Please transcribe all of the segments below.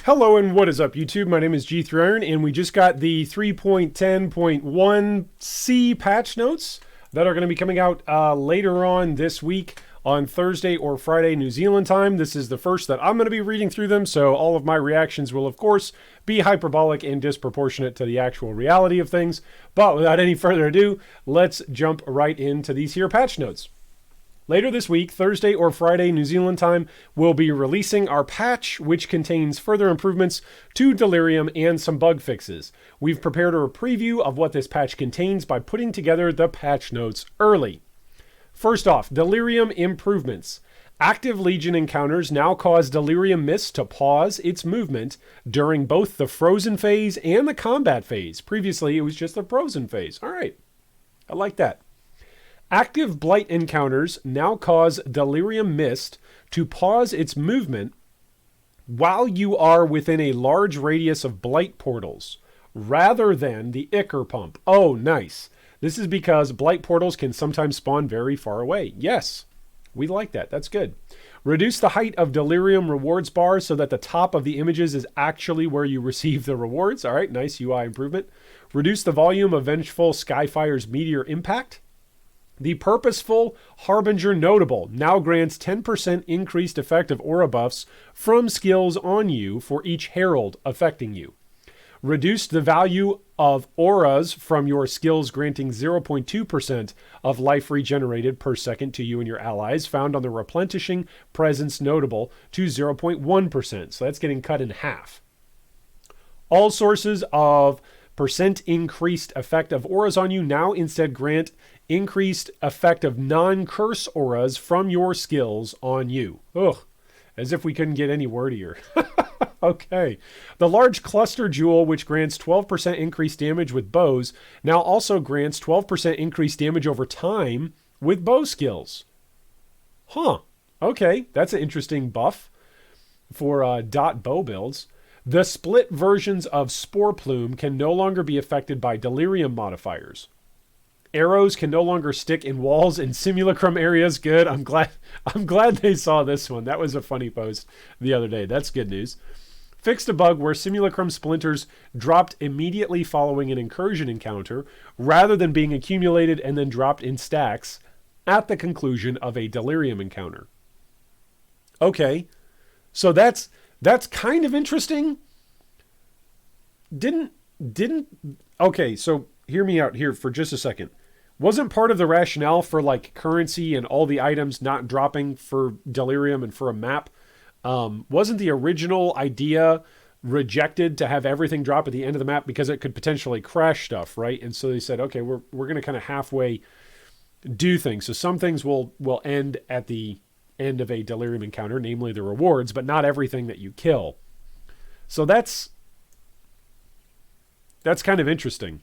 Hello and what is up, YouTube? My name is G3Iron, and we just got the 3.10.1C patch notes that are going to be coming out later on this week on Thursday or Friday New Zealand time. This is the first that I'm going to be reading through them, so all of my reactions will, of course, be hyperbolic and disproportionate to the actual reality of things. But without any further ado, let's jump right into these here patch notes. Later this week, Thursday or Friday New Zealand time, we'll be releasing our patch, which contains further improvements to Delirium and some bug fixes. We've prepared a preview of what this patch contains by putting together the patch notes early. First off, Delirium improvements. Active Legion encounters now cause Delirium Mist to pause its movement during both the frozen phase and the combat phase. Previously, it was just the frozen phase. All right, I like that. Active Blight encounters now cause Delirium Mist to pause its movement while you are within a large radius of Blight portals, rather than the Ichor Pump. Oh, nice. This is because Blight portals can sometimes spawn very far away. Yes, we like that. That's good. Reduce the height of Delirium rewards bars so that the top of the images is actually where you receive the rewards. All right, nice UI improvement. Reduce the volume of Vengeful Skyfire's Meteor Impact. The Purposeful Harbinger Notable now grants 10% increased effect of aura buffs from skills on you for each herald affecting you. Reduced the value of auras from your skills, granting 0.2% of life regenerated per second to you and your allies, found on the Replenishing Presence Notable to 0.1%. So that's getting cut in half. All sources of percent increased effect of auras on you now instead grant increased effect of non-curse auras from your skills on you. Ugh, as if we couldn't get any wordier. Okay. The Large Cluster Jewel, which grants 12% increased damage with bows, now also grants 12% increased damage over time with bow skills. Huh. Okay, that's an interesting buff for dot bow builds. The split versions of Spore Plume can no longer be affected by Delirium modifiers. Arrows can no longer stick in walls and simulacrum areas. Good. I'm glad they saw this one. That was a funny post the other day. That's good news. Fixed a bug where simulacrum splinters dropped immediately following an incursion encounter rather than being accumulated and then dropped in stacks at the conclusion of a Delirium encounter. Okay. So that's kind of interesting. Okay, so hear me out here for just a second. Wasn't part of the rationale for like currency and all the items not dropping for Delirium and for a map, wasn't the original idea rejected to have everything drop at the end of the map because it could potentially crash stuff, right? And so they said, okay, we're going to kind of halfway do things. So some things will end at the end of a Delirium encounter, namely the rewards, but not everything that you kill. So that's kind of interesting.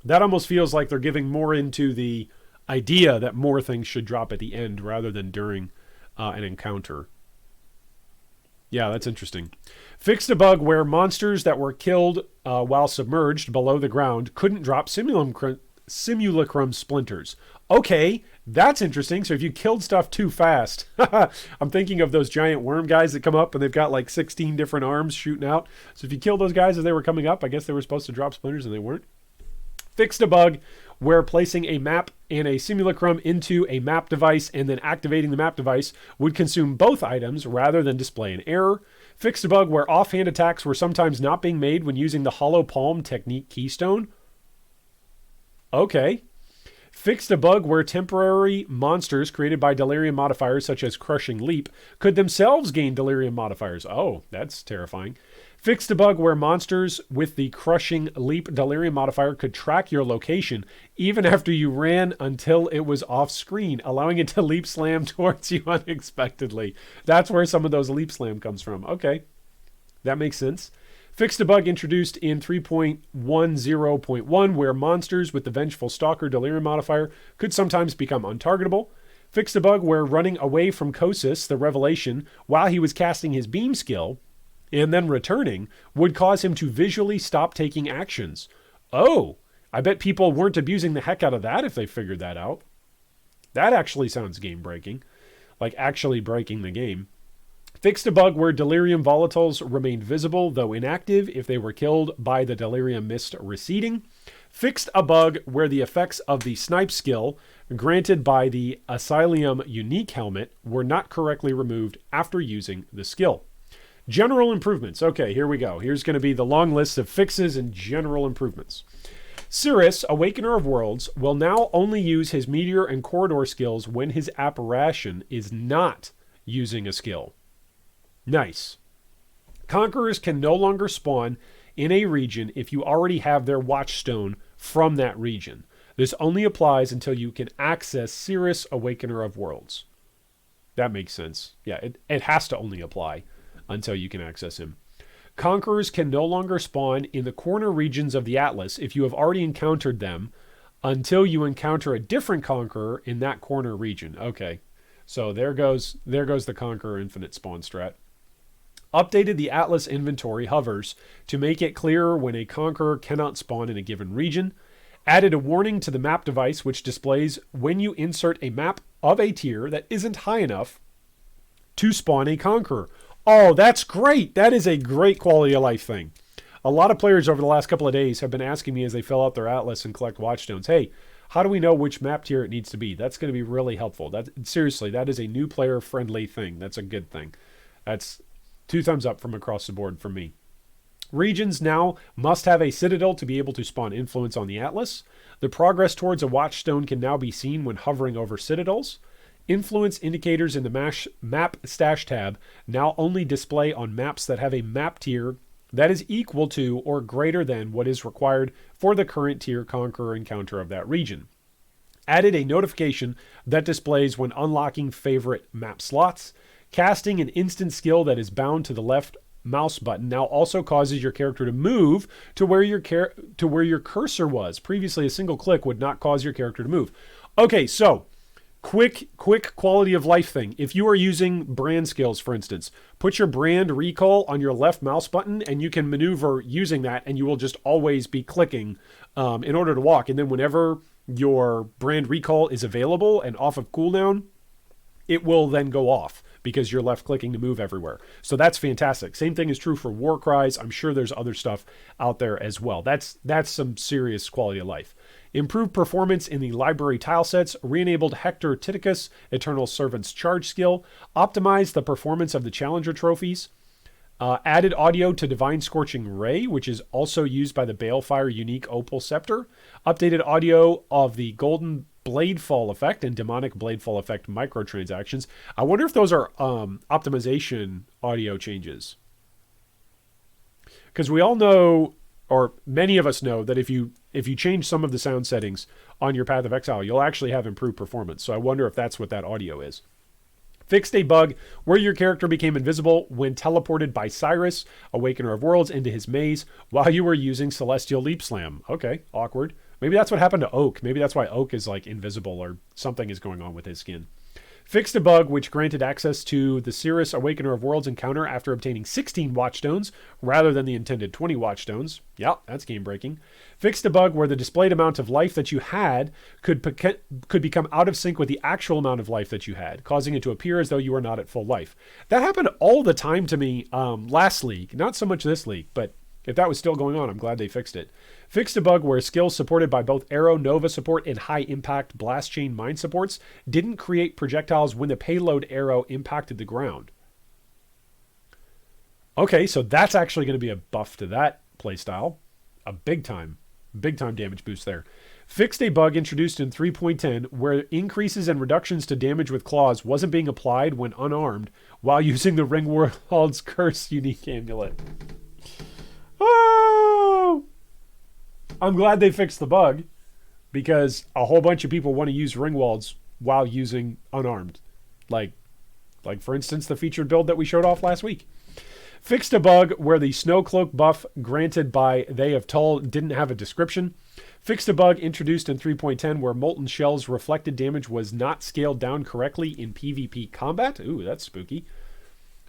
That almost feels like they're giving more into the idea that more things should drop at the end rather than during an encounter. Yeah, that's interesting. Fixed a bug where monsters that were killed while submerged below the ground couldn't drop simulacrum splinters. Okay, that's interesting. So if you killed stuff too fast, I'm thinking of those giant worm guys that come up and they've got like 16 different arms shooting out. So if you kill those guys as they were coming up, I guess they were supposed to drop splinters and they weren't. Fixed a bug where placing a map and a simulacrum into a map device and then activating the map device would consume both items rather than display an error. Fixed a bug where offhand attacks were sometimes not being made when using the hollow palm technique keystone. Okay. Fixed a bug where temporary monsters created by Delirium modifiers such as Crushing Leap could themselves gain Delirium modifiers. Oh, that's terrifying. Fixed a bug where monsters with the Crushing Leap Delirium modifier could track your location even after you ran until it was off screen, allowing it to leap slam towards you unexpectedly. That's where some of those leap slam comes from. Okay, that makes sense. Fixed a bug introduced in 3.10.1 where monsters with the Vengeful Stalker Delirium modifier could sometimes become untargetable. Fixed a bug where running away from Kosis, the Revelation, while he was casting his beam skill and then returning would cause him to visually stop taking actions. Oh, I bet people weren't abusing the heck out of that if they figured that out. That actually sounds game breaking, like actually breaking the game. Fixed a bug where Delirium volatiles remained visible, though inactive, if they were killed by the Delirium mist receding. Fixed a bug where the effects of the snipe skill granted by the Asylum unique helmet were not correctly removed after using the skill. General improvements. Okay, here we go. Here's going to be the long list of fixes and general improvements. Cirrus, Awakener of Worlds, will now only use his Meteor and Corridor skills when his apparition is not using a skill. Nice. Conquerors can no longer spawn in a region if you already have their Watchstone from that region. This only applies until you can access Cirrus, Awakener of Worlds. That makes sense. Yeah, it has to only apply until you can access him. Conquerors can no longer spawn in the corner regions of the Atlas if you have already encountered them until you encounter a different Conqueror in that corner region. Okay, so there goes the Conqueror Infinite spawn strat. Updated the Atlas inventory hovers to make it clearer when a Conqueror cannot spawn in a given region. Added a warning to the map device which displays when you insert a map of a tier that isn't high enough to spawn a Conqueror. Oh, that's great. That is a great quality of life thing. A lot of players over the last couple of days have been asking me as they fill out their Atlas and collect Watchstones, hey, how do we know which map tier it needs to be? That's going to be really helpful. Seriously, that is a new player-friendly thing. That's a good thing. That's 2 thumbs up from across the board from me. Regions now must have a Citadel to be able to spawn influence on the Atlas. The progress towards a Watchstone can now be seen when hovering over Citadels. Influence indicators in the map stash tab now only display on maps that have a map tier that is equal to or greater than what is required for the current tier Conqueror encounter of that region. Added a notification that displays when unlocking favorite map slots. Casting an instant skill that is bound to the left mouse button now also causes your character to move to where your cursor was. Previously, a single click would not cause your character to move. Okay, so quick quality of life thing. If you are using brand skills, for instance, put your brand recall on your left mouse button and you can maneuver using that, and you will just always be clicking in order to walk. And then whenever your brand recall is available and off of cooldown, it will then go off because you're left clicking to move everywhere. So that's fantastic. Same thing is true for war cries. I'm sure there's other stuff out there as well. That's some serious quality of life. Improved performance in the library tile sets, re-enabled Hector Titicus, Eternal Servant's charge skill, optimized the performance of the Challenger trophies, added audio to Divine Scorching Ray, which is also used by the Balefire unique Opal Scepter, updated audio of the Golden Bladefall effect and Demonic Bladefall effect microtransactions. I wonder if those are optimization audio changes. Because we all know, or many of us know, that if you change some of the sound settings on your Path of Exile, you'll actually have improved performance. So I wonder if that's what that audio is. Fixed a bug where your character became invisible when teleported by Cyrus, Awakener of Worlds, into his maze while you were using Celestial Leap Slam. Okay, awkward. Maybe that's what happened to Oak. Maybe that's why Oak is like invisible or something is going on with his skin. Fixed a bug which granted access to the Cirrus Awakener of Worlds encounter after obtaining 16 Watchstones rather than the intended 20 Watchstones. Yeah, that's game breaking. Fixed a bug where the displayed amount of life that you had could become out of sync with the actual amount of life that you had, causing it to appear as though you were not at full life. That happened all the time to me last league. Not so much this league, but if that was still going on, I'm glad they fixed it. Fixed a bug where skills supported by both Arrow Nova support and High Impact Blast Chain Mine supports didn't create projectiles when the payload arrow impacted the ground. Okay, so that's actually going to be a buff to that playstyle. A big time damage boost there. Fixed a bug introduced in 3.10 where increases and reductions to damage with claws wasn't being applied when unarmed while using the Ringworld's Curse unique amulet. Oh! I'm glad they fixed the bug because a whole bunch of people want to use Ringwalds while using unarmed. Like for instance, the featured build that we showed off last week. Fixed a bug where the Snow Cloak buff granted by They of Tull didn't have a description. Fixed a bug introduced in 3.10 where Molten Shell's reflected damage was not scaled down correctly in PvP combat. Ooh, that's spooky.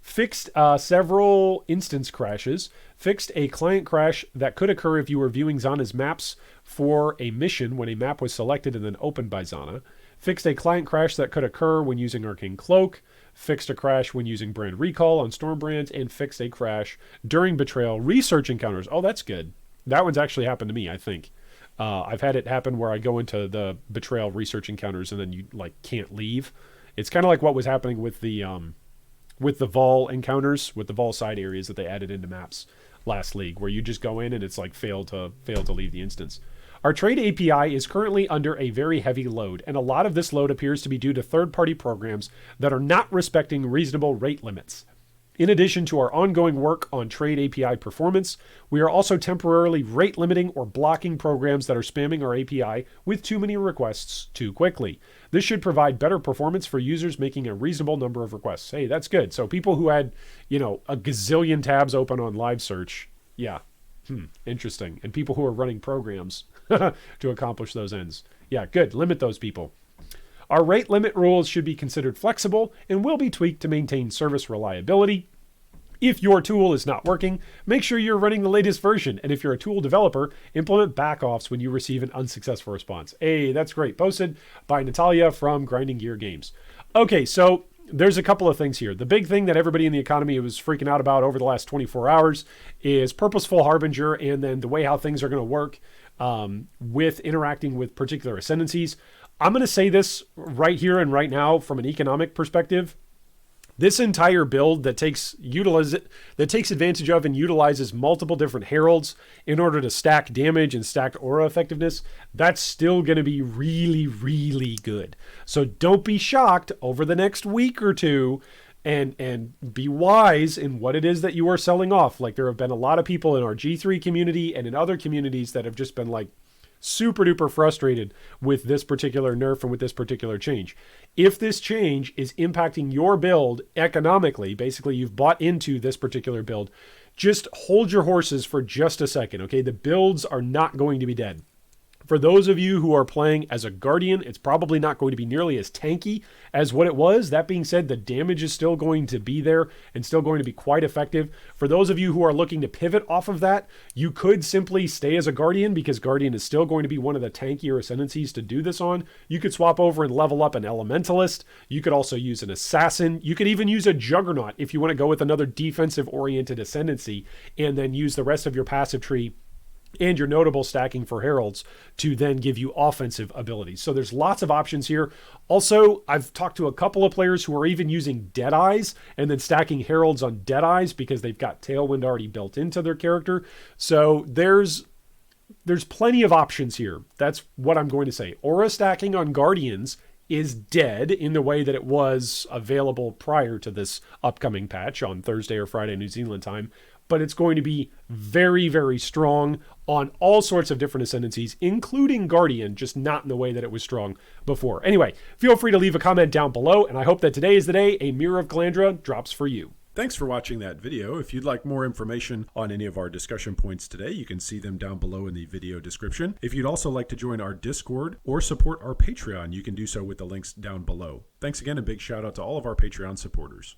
Fixed several instance crashes. Fixed a client crash that could occur if you were viewing Zana's maps for a mission when a map was selected and then opened by Zana. Fixed a client crash that could occur when using Arcane Cloak. fixed a crash when using brand recall on storm brands, and fixed a crash during betrayal research encounters. Oh, that's good. That one's actually happened to me, I think. I've had it happen where I go into the betrayal research encounters and then you like can't leave. It's kind of like what was happening with the Vol encounters, with the Vol side areas that they added into maps last league, where you just go in and it's like fail to leave the instance. Our trade API is currently under a very heavy load, and a lot of this load appears to be due to third-party programs that are not respecting reasonable rate limits. In addition to our ongoing work on trade API performance, we are also temporarily rate limiting or blocking programs that are spamming our API with too many requests too quickly. This should provide better performance for users making a reasonable number of requests. Hey, that's good. So people who had, a gazillion tabs open on live search, yeah, interesting. And people who are running programs to accomplish those ends. Yeah, good. Limit those people. Our rate limit rules should be considered flexible and will be tweaked to maintain service reliability. If your tool is not working, make sure you're running the latest version. And if you're a tool developer, implement backoffs when you receive an unsuccessful response. Hey, that's great. Posted by Natalia from Grinding Gear Games. Okay, so there's a couple of things here. The big thing that everybody in the economy was freaking out about over the last 24 hours is Purposeful Harbinger, and then the way how things are going to work with interacting with particular ascendancies. I'm going to say this right here and right now from an economic perspective. This entire build that takes advantage of and utilizes multiple different heralds in order to stack damage and stacked aura effectiveness, that's still going to be really, really good. So don't be shocked over the next week or two, and be wise in what it is that you are selling off. Like, there have been a lot of people in our G3 community and in other communities that have just been like, super duper frustrated with this particular nerf and with this particular change. If this change is impacting your build economically, basically you've bought into this particular build, just hold your horses for just a second, okay? The builds are not going to be dead. For those of you who are playing as a Guardian, it's probably not going to be nearly as tanky as what it was. That being said, the damage is still going to be there and still going to be quite effective. For those of you who are looking to pivot off of that, you could simply stay as a Guardian, because Guardian is still going to be one of the tankier ascendancies to do this on. You could swap over and level up an Elementalist. You could also use an Assassin. You could even use a Juggernaut if you want to go with another defensive-oriented ascendancy, and then use the rest of your passive tree and your notable stacking for Heralds to then give you offensive abilities. So there's lots of options here. Also, I've talked to a couple of players who are even using Deadeyes and then stacking Heralds on Deadeyes because they've got Tailwind already built into their character. So there's plenty of options here. That's what I'm going to say. Aura stacking on Guardians is dead in the way that it was available prior to this upcoming patch on Thursday or Friday New Zealand time. But it's going to be very, very strong on all sorts of different ascendancies, including Guardian, just not in the way that it was strong before. Anyway, feel free to leave a comment down below, and I hope that today is the day a Mirror of Calandra drops for you. Thanks for watching that video. If you'd like more information on any of our discussion points today, you can see them down below in the video description. If you'd also like to join our Discord or support our Patreon, you can do so with the links down below. Thanks again, and big shout out to all of our Patreon supporters.